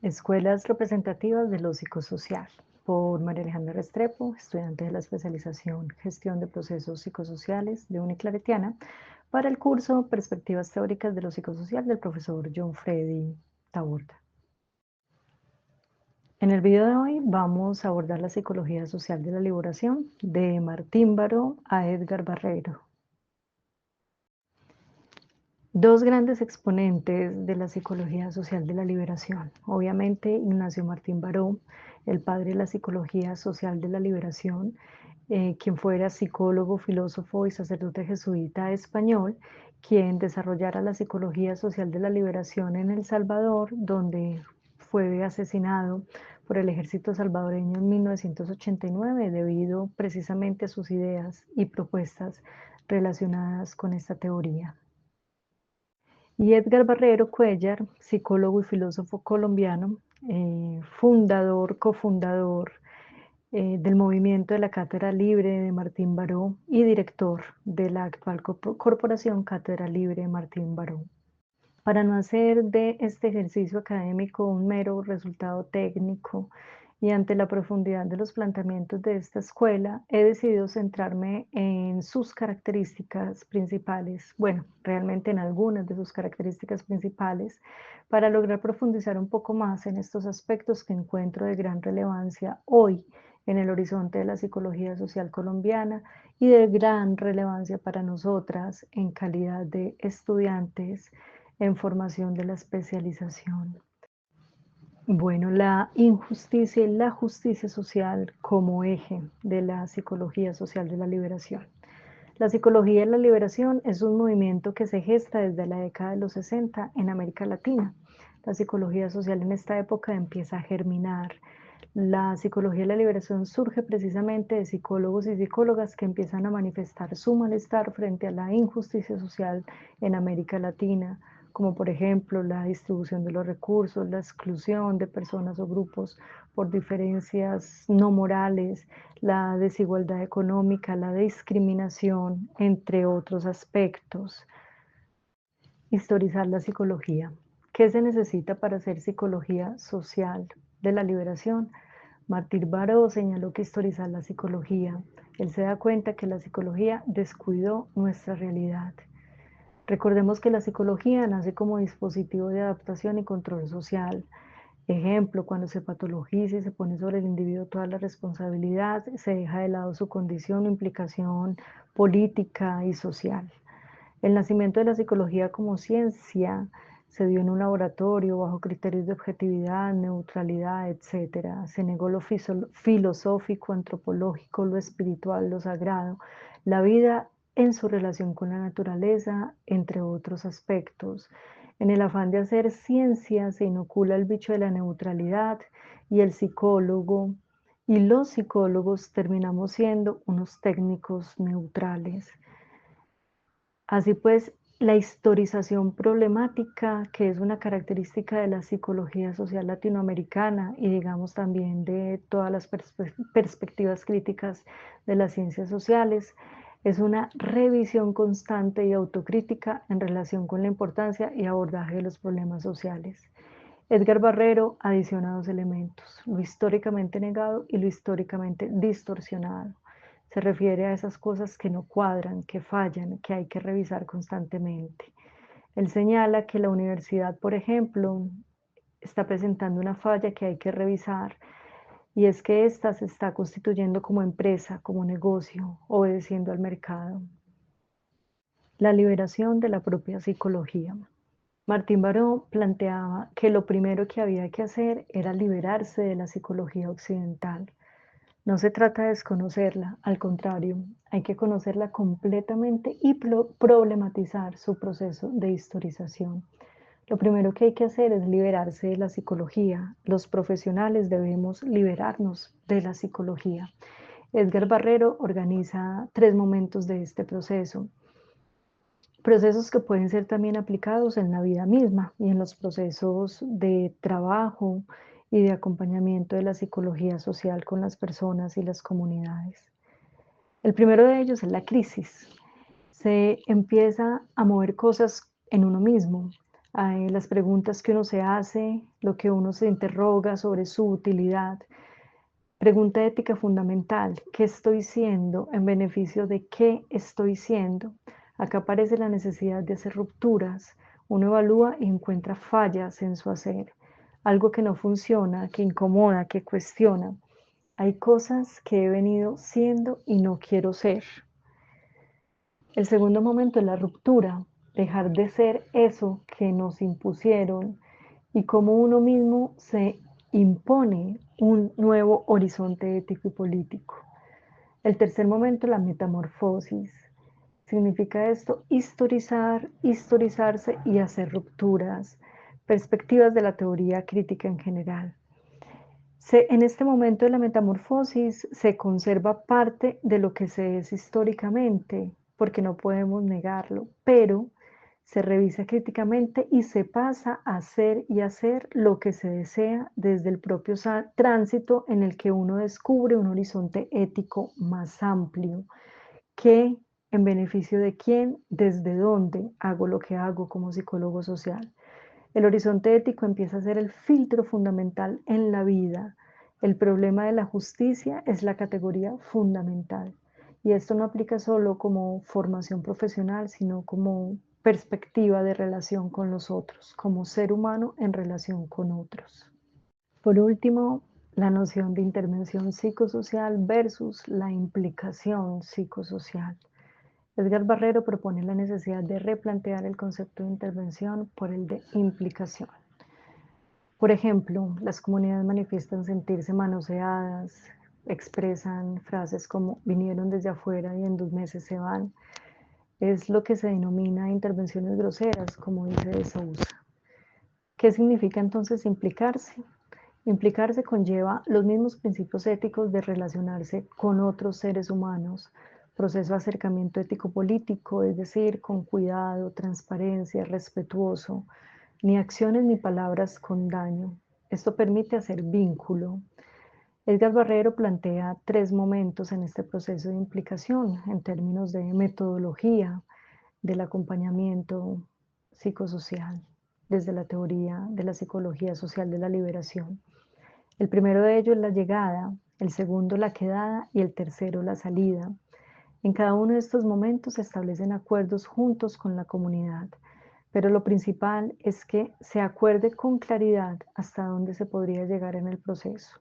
Escuelas representativas de lo psicosocial, por María Alejandra Restrepo, estudiante de la especialización Gestión de Procesos Psicosociales de Uniclaretiana, para el curso Perspectivas Teóricas de lo Psicosocial del profesor John Freddy Taborda. En el video de hoy vamos a abordar la psicología social de la liberación, de Martín Baró a Edgar Barrero. Dos grandes exponentes de la psicología social de la liberación. Obviamente, Ignacio Martín Baró, el padre de la psicología social de la liberación, quien fuera psicólogo, filósofo y sacerdote jesuita español, quien desarrollara la psicología social de la liberación en El Salvador, donde fue asesinado por el ejército salvadoreño en 1989 debido precisamente a sus ideas y propuestas relacionadas con esta teoría. Y Edgar Barrero Cuéllar, psicólogo y filósofo colombiano, cofundador del movimiento de la Cátedra Libre de Martín Baró y director de la actual corporación Cátedra Libre de Martín Baró. Para no hacer de este ejercicio académico un mero resultado técnico y ante la profundidad de los planteamientos de esta escuela, he decidido centrarme en sus características principales, bueno, realmente en algunas de sus características principales, para lograr profundizar un poco más en estos aspectos que encuentro de gran relevancia hoy en el horizonte de la psicología social colombiana y de gran relevancia para nosotras en calidad de estudiantes en formación de la especialización. Bueno, la injusticia y la justicia social como eje de la psicología social de la liberación. La psicología de la liberación es un movimiento que se gesta desde la década de los 60 en América Latina. La psicología social en esta época empieza a germinar. La psicología de la liberación surge precisamente de psicólogos y psicólogas que empiezan a manifestar su malestar frente a la injusticia social en América Latina, como por ejemplo la distribución de los recursos, la exclusión de personas o grupos por diferencias no morales, la desigualdad económica, la discriminación, entre otros aspectos. Historizar la psicología. ¿Qué se necesita para hacer psicología social de la liberación? Martín Baró señaló que historizar la psicología. Él se da cuenta que la psicología descuidó nuestra realidad. Recordemos que la psicología nace como dispositivo de adaptación y control social. Ejemplo, cuando se patologiza y se pone sobre el individuo toda la responsabilidad, se deja de lado su condición o implicación política y social. El nacimiento de la psicología como ciencia se dio en un laboratorio bajo criterios de objetividad, neutralidad, etc. Se negó lo filosófico, antropológico, lo espiritual, lo sagrado, la vida en su relación con la naturaleza, entre otros aspectos. En el afán de hacer ciencia se inocula el bicho de la neutralidad y el psicólogo y los psicólogos terminamos siendo unos técnicos neutrales. Así pues, la historización problemática, que es una característica de la psicología social latinoamericana y digamos también de todas las perspectivas críticas de las ciencias sociales, es una revisión constante y autocrítica en relación con la importancia y abordaje de los problemas sociales. Edgar Barrero adiciona dos elementos, lo históricamente negado y lo históricamente distorsionado. Se refiere a esas cosas que no cuadran, que fallan, que hay que revisar constantemente. Él señala que la universidad, por ejemplo, está presentando una falla que hay que revisar y es que ésta se está constituyendo como empresa, como negocio, obedeciendo al mercado. La liberación de la propia psicología. Martín Baró planteaba que lo primero que había que hacer era liberarse de la psicología occidental. No se trata de desconocerla, al contrario, hay que conocerla completamente y problematizar su proceso de historización. Lo primero que hay que hacer es liberarse de la psicología. Los profesionales debemos liberarnos de la psicología. Edgar Barrero organiza 3 momentos de este proceso. Procesos que pueden ser también aplicados en la vida misma y en los procesos de trabajo y de acompañamiento de la psicología social con las personas y las comunidades. El primero de ellos es la crisis. Se empieza a mover cosas en uno mismo. las preguntas que uno se hace, lo que uno se interroga sobre su utilidad. Pregunta ética fundamental, ¿qué estoy siendo? ¿En beneficio de qué estoy siendo? Acá aparece la necesidad de hacer rupturas. Uno evalúa y encuentra fallas en su hacer, algo que no funciona, que incomoda, que cuestiona. Hay cosas que he venido siendo y no quiero ser. El segundo momento es la ruptura, dejar de ser eso que nos impusieron y cómo uno mismo se impone un nuevo horizonte ético y político. El tercer momento, la metamorfosis. Significa esto historizar, historizarse y hacer rupturas, perspectivas de la teoría crítica en general. En este momento de la metamorfosis se conserva parte de lo que se es históricamente, porque no podemos negarlo, pero se revisa críticamente y se pasa a ser y hacer lo que se desea desde el propio tránsito en el que uno descubre un horizonte ético más amplio, que en beneficio de quién, desde dónde hago lo que hago como psicólogo social. El horizonte ético empieza a ser el filtro fundamental en la vida. El problema de la justicia es la categoría fundamental. Y esto no aplica solo como formación profesional, sino como perspectiva de relación con los otros, como ser humano en relación con otros. Por último, la noción de intervención psicosocial versus la implicación psicosocial. Edgar Barrero propone la necesidad de replantear el concepto de intervención por el de implicación. Por ejemplo, las comunidades manifiestan sentirse manoseadas, expresan frases como vinieron desde afuera y en 2 meses se van. Es lo que se denomina intervenciones groseras, como dice de Sousa. ¿Qué significa entonces implicarse? Implicarse conlleva los mismos principios éticos de relacionarse con otros seres humanos, proceso de acercamiento ético-político, es decir, con cuidado, transparencia, respetuoso, ni acciones ni palabras con daño. Esto permite hacer vínculo. Edgar Barrero plantea 3 momentos en este proceso de implicación en términos de metodología del acompañamiento psicosocial desde la teoría de la psicología social de la liberación. El primero de ellos es la llegada, el segundo la quedada y el tercero la salida. En cada uno de estos momentos se establecen acuerdos juntos con la comunidad, pero lo principal es que se acuerde con claridad hasta dónde se podría llegar en el proceso.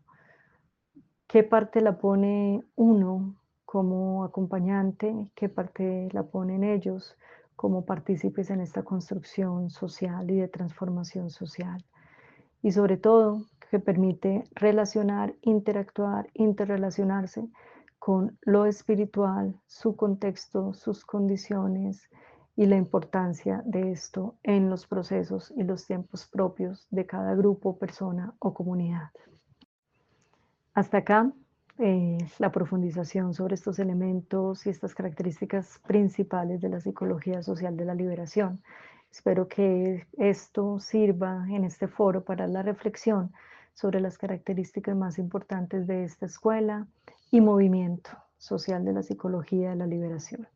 ¿Qué parte la pone uno como acompañante? ¿Qué parte la ponen ellos como partícipes en esta construcción social y de transformación social? Y sobre todo, que permite relacionar, interactuar, interrelacionarse con lo espiritual, su contexto, sus condiciones y la importancia de esto en los procesos y los tiempos propios de cada grupo, persona o comunidad. Hasta acá la profundización sobre estos elementos y estas características principales de la psicología social de la liberación. Espero que esto sirva en este foro para la reflexión sobre las características más importantes de esta escuela y movimiento social de la psicología de la liberación.